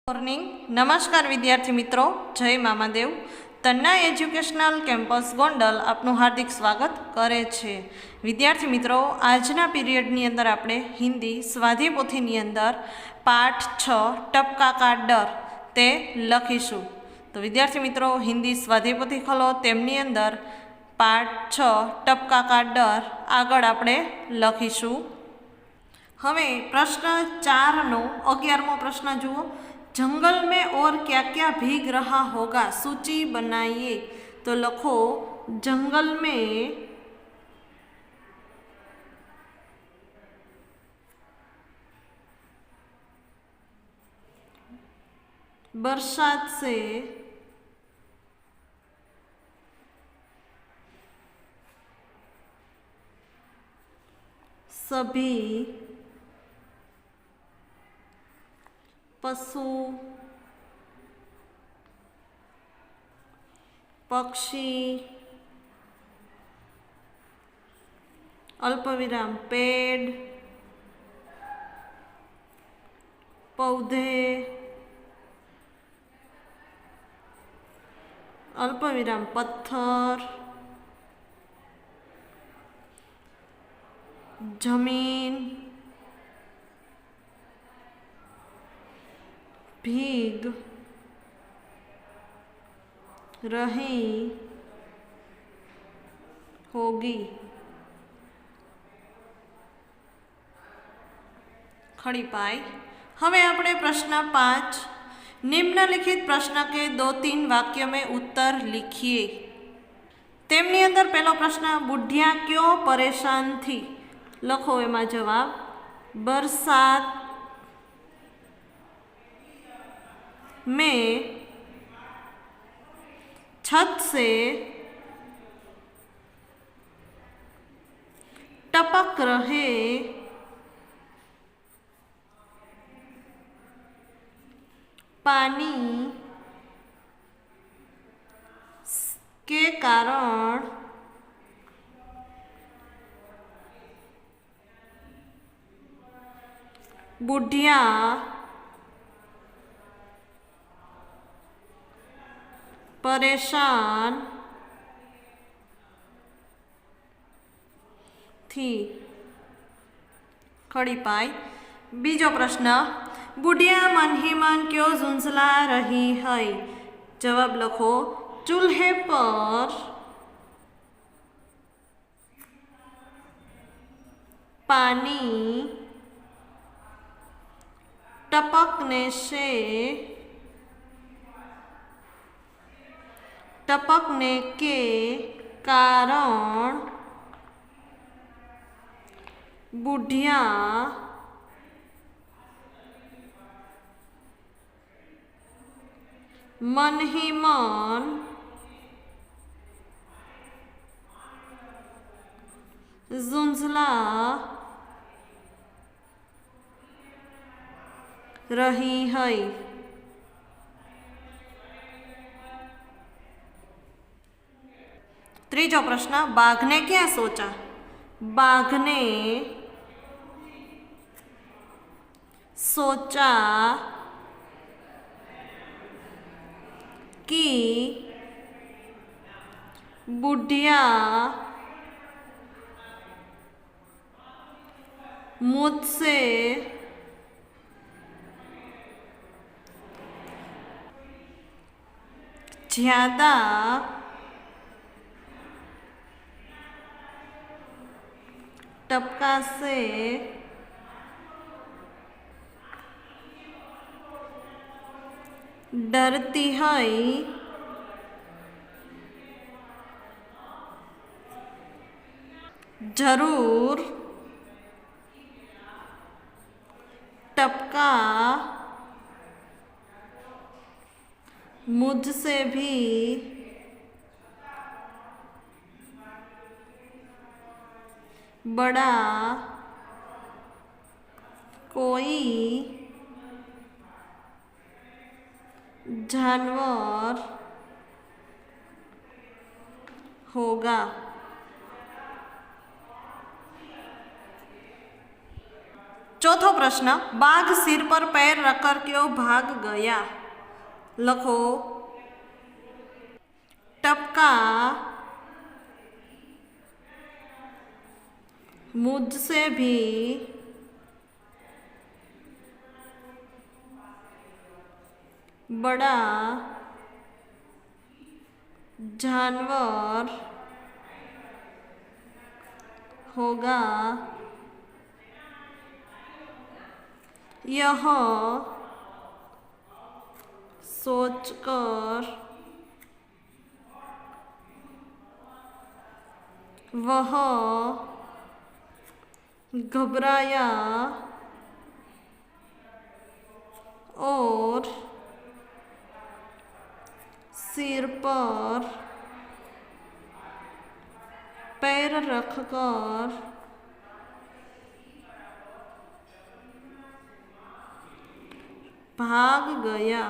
Morning. नमस्कार विद्यार्थी मित्रों, जय मामादेव। तन्ना एज्युकेशनल केम्पस गोंडल आपनु हार्दिक स्वागत करे छे। विद्यार्थी मित्रों, आजना पीरियडनी अंदर आपणे हिंदी स्वाध्याय पोथीनी अंदर पाठ 6 टपका का डर ते लखीशुं। तो विद्यार्थी मित्रों, हिंदी स्वाध्याय पोथी खोलो, तेमनी अंदर पाठ 6 टपका का डर आगळ आपणे लखीशुं। हवे प्रश्न 4 नो 11मो प्रश्न जुओ। जंगल में और क्या क्या भीग रहा होगा, सूची बनाइए। तो लखो जंगल में बरसात से सभी पशु पक्षी अल्पविराम पेड़ पौधे अल्पविराम पत्थर जमीन भीग रही होगी। खड़ी पाई। हमें अपने प्रश्न 5 निम्नलिखित प्रश्न के 2-3 वाक्य में उत्तर लिखिए। तेमनी अंदर पहलो प्रश्न, बुढ़िया क्यों परेशान थी। लखो एमा जवाब, बरसात में छत से टपक रहे पानी के कारण बुढ़िया परेशान थी। खड़ी पाई। बीजो प्रश्न, बुढ़िया मन ही मन क्यों झुंझला रही है। जवाब लखो, चूल्हे पर पानी टपकने के कारण बुढ़िया मन ही मन झुंझला रही है। तीजो प्रश्न, बाघ ने क्या सोचा। बाघ ने सोचा कि बुढ़िया मुझसे ज्यादा टपका से डरती है, जरूर टपका मुझसे भी बड़ा कोई जानवर होगा। चौथो प्रश्न, बाघ सिर पर पैर रखकर क्यों भाग गया? लखो, टपका मुझसे भी बड़ा जानवर होगा, यह सोचकर वह घबराया और सिर पर पैर रखकर भाग गया।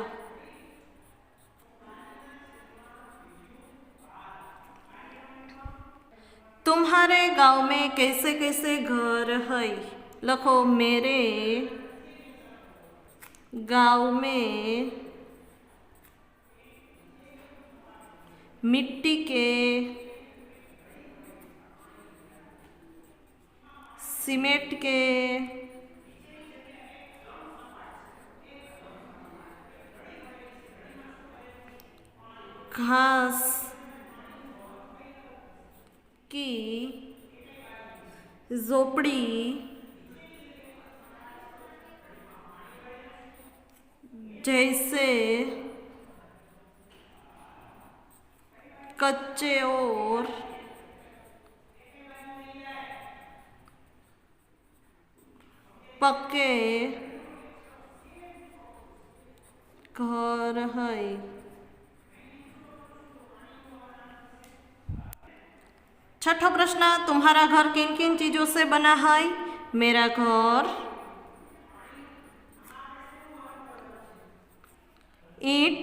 तुम्हारे गांव में कैसे कैसे घर है? लखो, मेरे गांव में मिट्टी के, सीमेंट के, घास की झोपड़ी जैसे कच्चे और पक्के घर है। छठो प्रश्न, तुम्हारा घर किन किन चीजों से बना है? मेरा घर ईंट,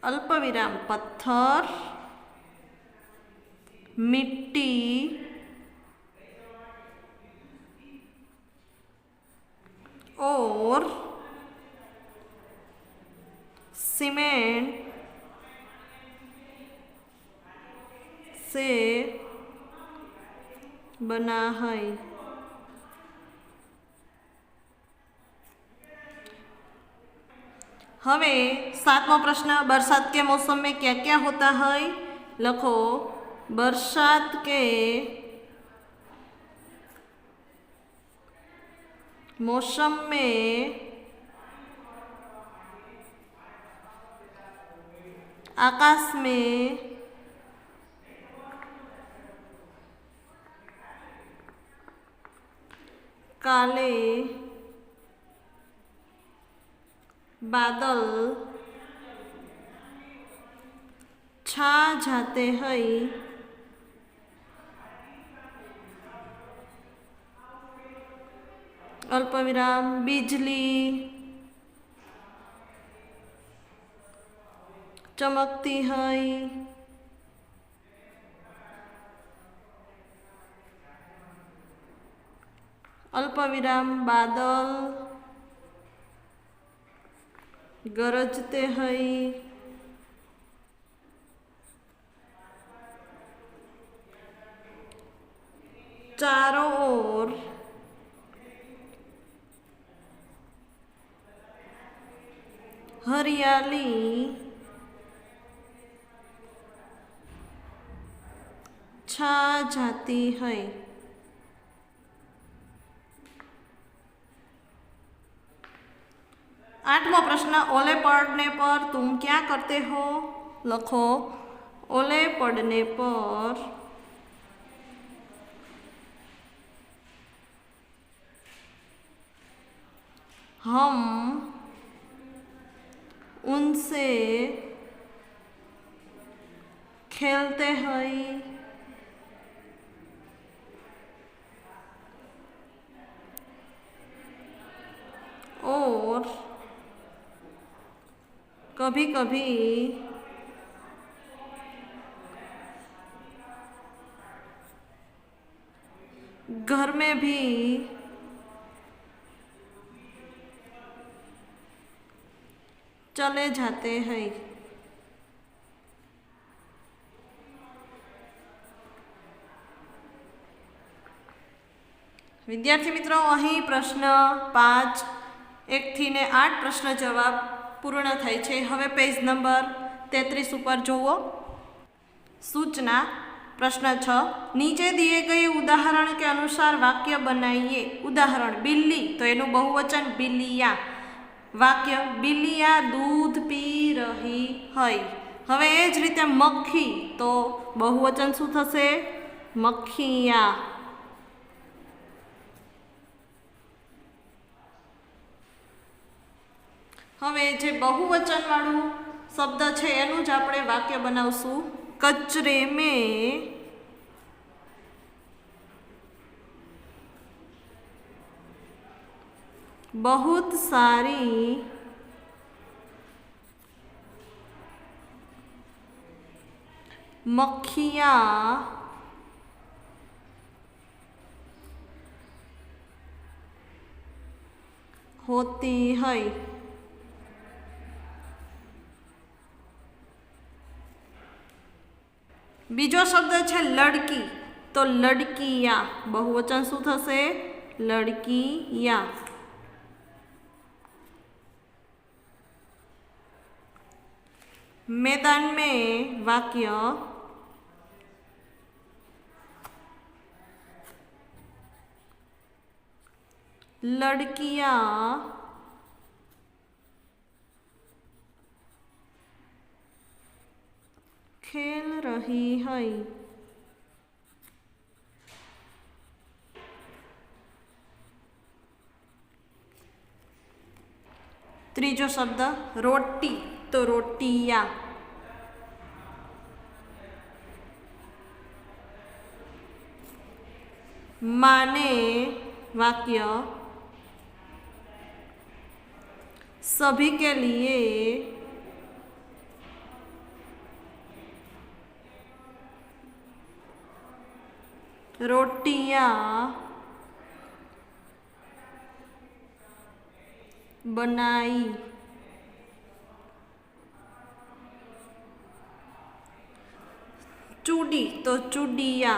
अल्पविराम पत्थर, मिट्टी और सीमेंट से बना है। हमें सातवां प्रश्न, बरसात के मौसम में क्या क्या होता है? लखो, बरसात के मौसम में आकाश में काले बादल छा जाते हैं। अल्पविराम बिजली चमकती है। अल्पविराम बादल गरजते हैं। चारों ओर हरियाली छा जाती है। आठवां प्रश्न, ओले पड़ने पर तुम क्या करते हो? लखो, ओले पड़ने पर हम उनसे खेलते हैं। और कभी कभी घर घर में भी चले जाते हैं। विद्यार्थी मित्रों, अहीं प्रश्न 5 1 થી 8 प्रश्न जवाब पूर्ण थाय छे। हवे पेज नंबर 33 पर जोवो। सूचना प्रश्न 6, नीचे दिए गए उदाहरण के अनुसार वाक्य बनाइए। उदाहरण बिल्ली, तो एनु बहुवचन बिल्लिया। वाक्य बिल्लिया दूध पी रही है। हवे ए ज रीते मक्खी, तो बहुवचन शुं थशे? मक्खिया। हवे जे बहुवचन वाळुं शब्द छे एनुं ज आपणे वाक्य बनावशुं। कचरे में बहुत सारी मक्खियाँ होती है। बीजो शब्द है लड़की, तो लड़किया। बहुवचन शुं थशे? लड़किया। मैदान में वाक्य लड़कियां खेल रही है। त्रीजो शब्द रोटी, तो रोटिया। माने वाक्य सभी के लिए रोटियां बनाई। चूड़ी, तो चूड़िया।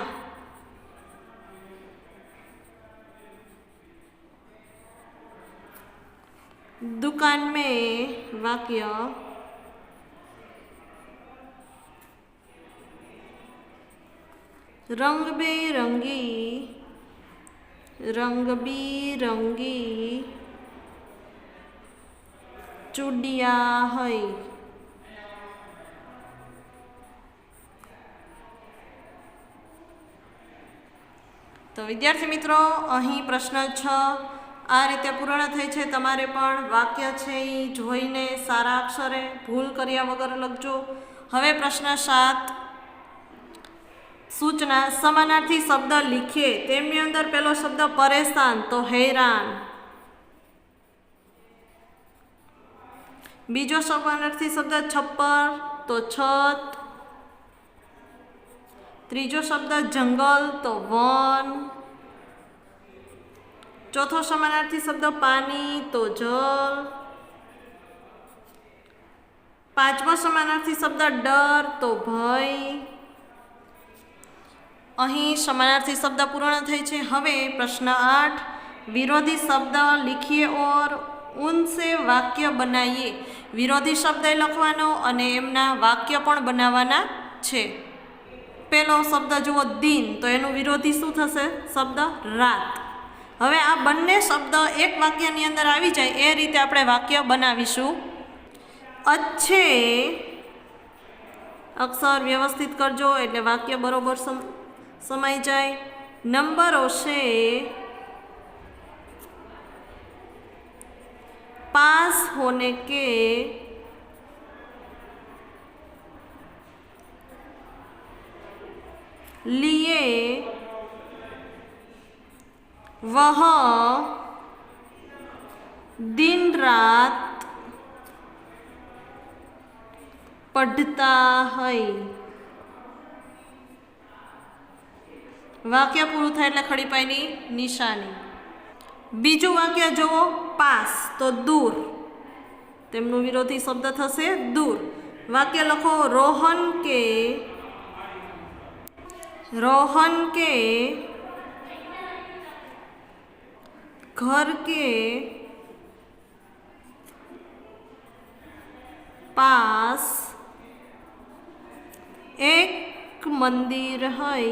दुकान में वाक्य रंग बेरंगी चूड़िया है। तो विद्यार्थी मित्रों, अहीं प्रश्न 6 आ रीते पूर्ण थई छे। तमारे पण वाक्य छे ई जोईने सारा अक्षरे भूल कर्या वगर लखजो। हवे प्रश्न 7, सूचना समानार्थी शब्द लिखिए। तेमनी अंदर पहलो शब्द परेशान, तो हैरान। बीजो समानार्थी शब्द छप्पर, तो छत। त्रीजो शब्द जंगल, तो वन। चौथो समानार्थी शब्द पानी, तो जल। पांचमो समानार्थी शब्द डर, तो भय। अहीं समानार्थी शब्द पूर्ण थई छे। हवे प्रश्न 8, विरोधी शब्द लिखिए और उनसे वाक्य बनाइए। विरोधी शब्द लखवानो अने एमना वाक्य पण बनाववाना छे। पहलो शब्द जुओ दिन, तो एनु विरोधी शुं थशे? शब्द रात। हवे आ बंने शब्द एक वाक्यनी अंदर आवी जाय ए रीते आपणे वाक्य बनावीशुं। अच्छे अक्षर व्यवस्थित करजो एटले वाक्य बरोबर समाई जाय। नंबरों से पास होने के लिए वह दिन रात पढ़ता है। વાક્ય પૂરું થાય એટલે ખડીપાઈની નિશાની. બીજું વાક્ય જુઓ, પાસ તો દૂર, તેમનું વિરોધી શબ્દ થશે દૂર. વાક્ય લખો, રોહન કે घर के पास एक मंदिर है,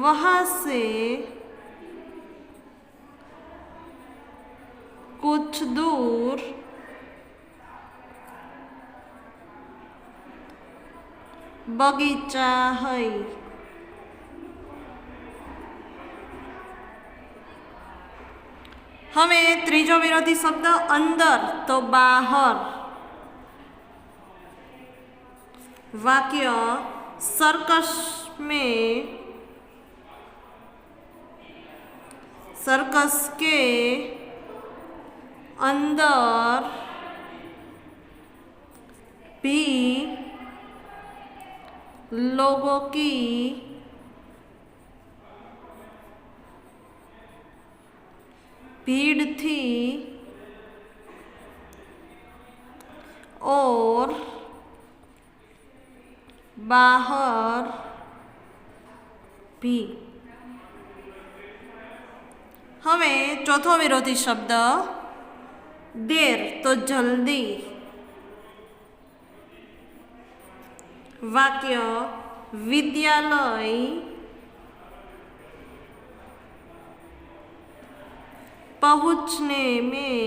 वहाँ से कुछ दूर बगीचा है. હવે ત્રીજો વિરોધી શબ્દ અંદર તો બહાર. વાક્ય सर्कस के अंदर भी लोगों की भीड़ थी और बाहर भी. હવે ચોથો વિરોધી શબ્દ देर तो जल्दी. वाक्य विद्यालय पहुंचने में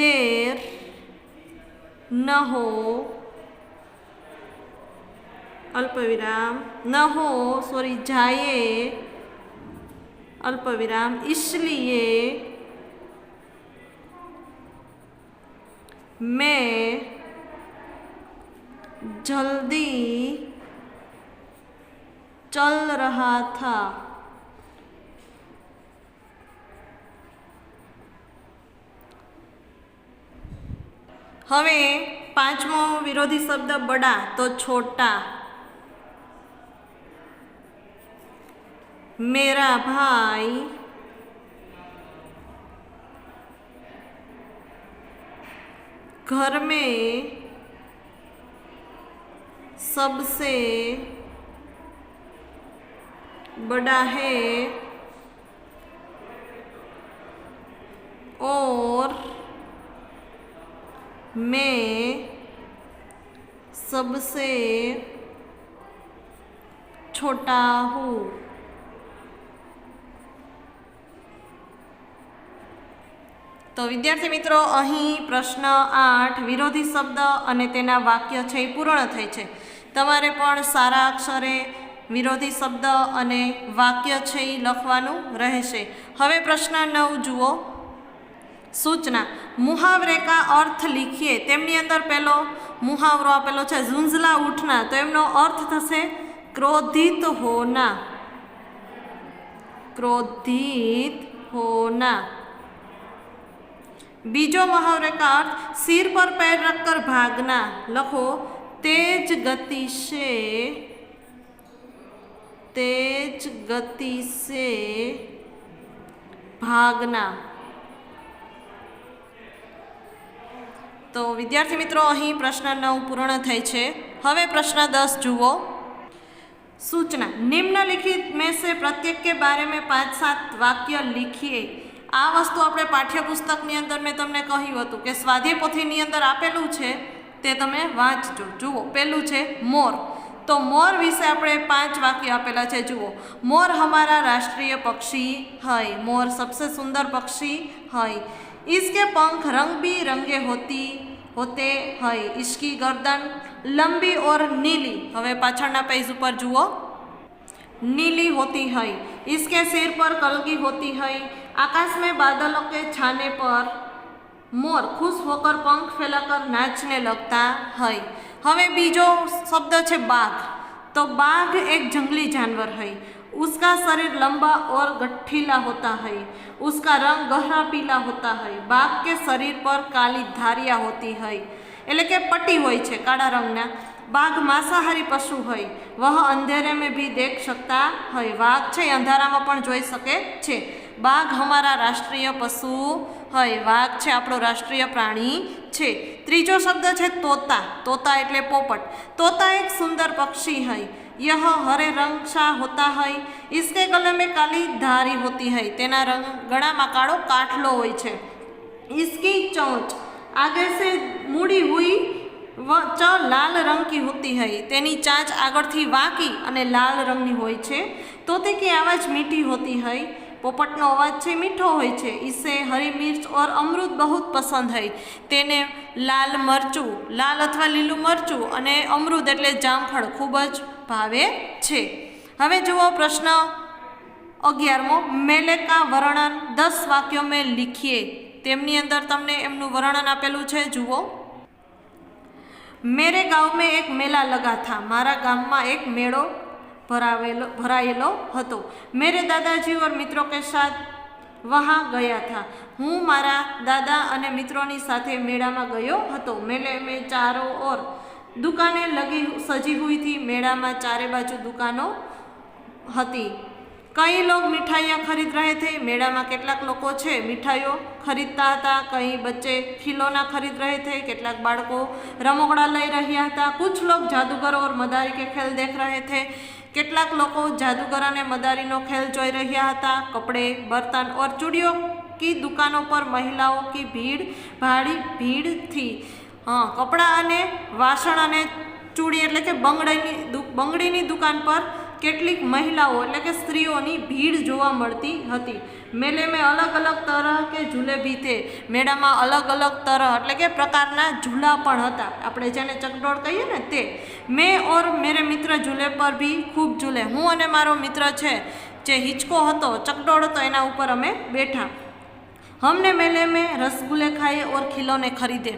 देर न हो, अल्पविराम न हो सॉरी जाए अल्पविराम इसलिए मैं जल्दी चल रहा था. હવે પાંચમો વિરોધી શબ્દ બડા તો છોટા. मेरा भाई घर में सबसे बड़ा है और मैं सबसे छोटा हूँ. તો વિદ્યાર્થી મિત્રો, અહીં પ્રશ્ન 8 વિરોધી શબ્દ અને તેના વાક્ય છે એ પૂર્ણ થઈ છે. તમારે પણ સારા અક્ષરે વિરોધી શબ્દ અને વાક્ય છે એ લખવાનું રહેશે. હવે પ્રશ્ન 9 જુઓ. સૂચના, મુહાવરે કા અર્થ લીખીએ. તેમની અંદર પહેલો મુહાવરો આપેલો છે ઝુંઝલા ઉઠના, તો એમનો અર્થ થશે ક્રોધિત હોના. क्रोधित होना. बीजो मुहावरे का अर्थ सिर पर पैर रखकर भागना. लखो तेज गति से भागना. तो विद्यार्थी मित्रों, अहीं प्रश्न 9 पूर्ण थाय छे. हवे प्रश्न 10 जुओ. सूचना, निम्नलिखित में से प्रत्येक के बारे में 5-7 वाक्य लिखिए. आ वस्तु આપણે પાઠ્યપુસ્તકની અંદર મેં તમને કહ્યું હતું કે સ્વાધ્યાય પોથીની અંદર આપેલું છે તે તમે વાંચજો. જુઓ, પહેલું છે મોર. તો મોર વિશે આપણે 5 વાક્ય આપેલા છે. જુઓ, મોર हमारा राष्ट्रीय पक्षी है. मोर सबसे सुंदर पक्षी है. इसके पंख रंग बिरंगे होते हैं. इसकी गर्दन लंबी और नीली. हवे पाछळना पेज ऊपर जुओ, नीली होती है. इसके सिर पर कलगी होती है. आकाश में बादलों के छाने पर मोर खुश होकर पंख फैलाकर नाचने लगता है. हवे बीजो शब्द है बाघ. तो बाघ एक जंगली जानवर है. उसका शरीर लंबा और गठीला होता है, उसका रंग गहरा पीला होता है, बाघ के शरीर पर काली धारियां होती है, એટલે કે પટ્ટી હોય છે કાળા રંગના। बाघ मांसाहारी पशु है, वह अंधेरे में भी देख सकता है, वाघ છે અંધારામાં પણ જોઈ શકે છે। बाघ हमारा राष्ट्रीय पशु है, वाघ છે આપણો રાષ્ટ્રીય प्राणी છે। ત્રીજો શબ્દ છે તોતા। તોતા એટલે પોપટ। तोता एक सुंदर पक्षी है, यह हरे रंग सा होता है, इसके गले में काली धारी होती है, तेना रंग गळाમાં કાળો કાઠલો હોય છે। इसकी चोंच आगे से मुड़ी हुई व लाल रंग की होती है, तेनी चांच आगळथी वांकी अने लाल रंगनी होय छे। तोते की आवाज़ मीठी होती है, पोपटनो अवाज छे मीठो होय छे। इसे हरी मिर्च और अमरूद बहुत पसंद है, तेने लाल मरचू, लाल अथवा लीलू मरचू अने अमरूद एटले जामफळ खूब ज भावे छे। हवे जुओ प्रश्न 11मो, मेले का वर्णन 10 वाक्यों में लिखिए। तेमनी अंदर तमने एमनुं वर्णन आपेलुं छे, जुओ। मेरे गांव में एक मेला लगा था, मारा गांव में एक मेड़ो भरायेलो हतो। मेरे दादाजी और मित्रों के साथ वहाँ गया था। हूँ मारा दादा अने मित्रों साथे मेला में गयो हतो। मेले में चारों ओर दुकानें लगी सजी हुई थी, मेला में चारे बाजू दुकानों हती। कई लोग मिठाइयाँ खरीद रहे थे, मेला में केटलाक लोको छे मिठाइयों खरीदता था, कई बच्चे खिलौना खरीद रहे थे, केटलाक बाळको रमकड़ा लई रह्या था, कुछ लोग जादूगर और मदारी के खेल देख रहे थे, केटलाक लोको जादूगर अने मदारीनो खेल जोई रह्या था। कपड़े, बर्तन और चूड़ियों की दुकानों पर महिलाओं की भारी भीड़ थी। हाँ, कपड़ा अने वासण अने चूड़ी एटले के बंगड़ीनी दुकान पर કેટલીક મહિલાઓ એટલે કે સ્ત્રીઓની ભીડ જોવા મળતી હતી। મેલે में अलग अलग तरह के झूले भी थे, મેળામાં अलग अलग तरह એટલે કે પ્રકારના ઝૂલા પણ હતા, આપણે જેને ચકડોળ કહીએ ને તે। मैं और मेरे मित्र झूले पर भी खूब झूले, હું અને મારો મિત્ર છે જે હિંચકો હતો, ચકડોળ હતો, એના ઉપર અમે બેઠા। हमने मेले में रसगुल्ले खाए और खिलौने खरीदे,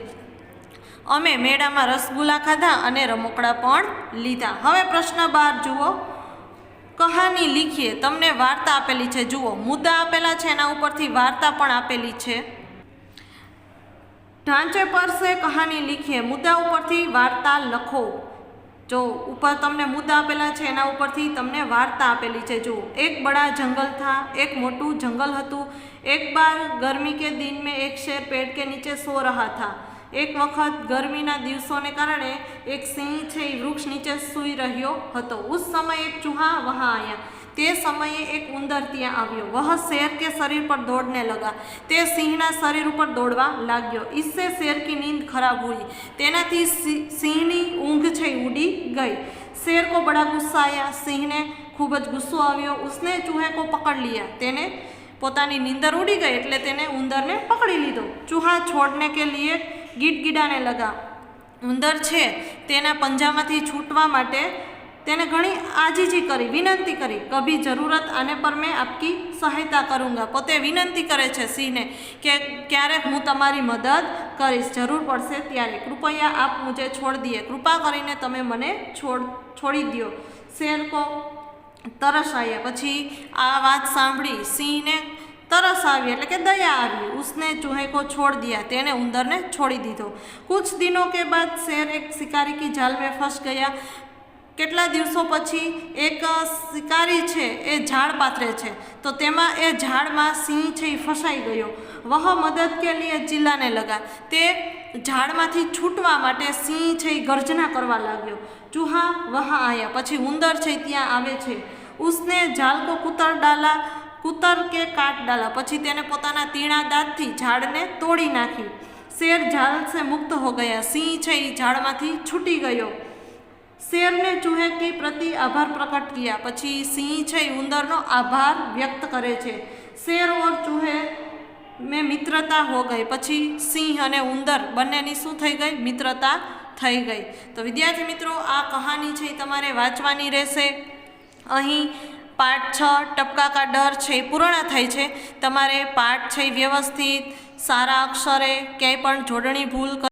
અમે મેળામાં રસગુલ્લા ખાધા અને રમકડા પણ લીધા। હવે પ્રશ્ન 12 જુઓ। कहानी लिखिए। तमने वार्ता आपेली छे, जुओ मुद्दा आपेला छे, एना उपरथी वार्ता पण आपेली छे। ढांचे पर से कहानी लिखिए, मुद्दा उपरथी वार्ता लखो। जो ऊपर तमने मुद्दा आपेला छे एना उपरथी तमने वार्ता आपेली छे। जुओ, एक बड़ा जंगल था, एक मोटू जंगल हतुं। एक बार गर्मी के दिन में एक शेर पेड़ के नीचे सो रहा था। एक वखत गर्मीना दिवसों कारणे एक सिंह छे वृक्ष नीचे सूई रह्यो हतो। उस समय एक चूहा वहाँ आया। ते समये एक उंदर त्यां आव्यो। वह शेर के शरीर पर दौड़ने लगा। ते सिंहना शरीर पर दौड़वा लाग्यो। इससे शेर की नींद खराब हुई। तेनाथी सिंहनी ऊँघ छे उड़ी गई। शेर को बड़ा गुस्सा आया। सिंह ने खूब ज गुस्सो आव्यो। उसने चूहे को पकड़ लिया। तेने पोतानी नींदर उड़ी गई एटले तेने उंदरने पकड़ी लीधो। चूहा छोड़ने के लिए गीटगीडाने लगा। उंदर छे तेना पंजामांथी छूटवा माटे तेने घणी आजीजी करी, विनंती करी। कभी ज़रूरत आने पर मैं आपकी सहायता करूँगा। पोते विनंती करे छे सिंहने कि क्यारेक हूँ तमारी मदद करीश, जरूर पड़शे त्यारे। कृपया आप मुझे छोड़ दिए, कृपा करीने तमे मने छोड़ी दियो। शेर को तरस आया। पछी आ बात सांभળી सिंहने तरस आई એટલે કે दया आई। उसने चूहे को छोड़ दिया। तेने उंदर ने छोड़ी दीधो। कुछ दिनों के बाद शेर एक शिकारी की जाल में फंस गया। કેટલા દિવસો પછી એક શિકારી છે એ ઝાડ પાથરે છે, તો તેમાં એ ઝાડમાં સિંહ છે એ ફસાઈ ગયો। વહ મદદ કે લીએ ચિલ્લાને લગા। તે ઝાડમાંથી છૂટવા માટે સિંહ છે એ ગર્જના કરવા લાગ્યો। ચૂહા વહા આયા। પછી ઉંદર છે ત્યાં આવે છે। उसने झाल को कुतर के काट डाला। पछी तेने पोताना तीणा दांतथी झाड़ने तोड़ी नाखी। शेर झाल से मुक्त हो गया। सिंह छे ई झाड़मांथी छूटी गयो। शेर ने चूहे के प्रति आभार प्रकट किया। पछी सिंह छे ई उंदरनो आभार व्यक्त करे छे। शेर और चूहे में मित्रता हो गई। पछी सिंह अने उंदर बंनेनी शुं थई गई? मित्रता थई गई। तो विद्यार्थी मित्रों, आ कहानी छे तमारे वांचवानी रहेशे। अहीं पाठ 6 टपका का डर छे पूर्ण थाय छे। तमारे पाठ छे व्यवस्थित सारा अक्षरे क्यांय पण जोडणी भूल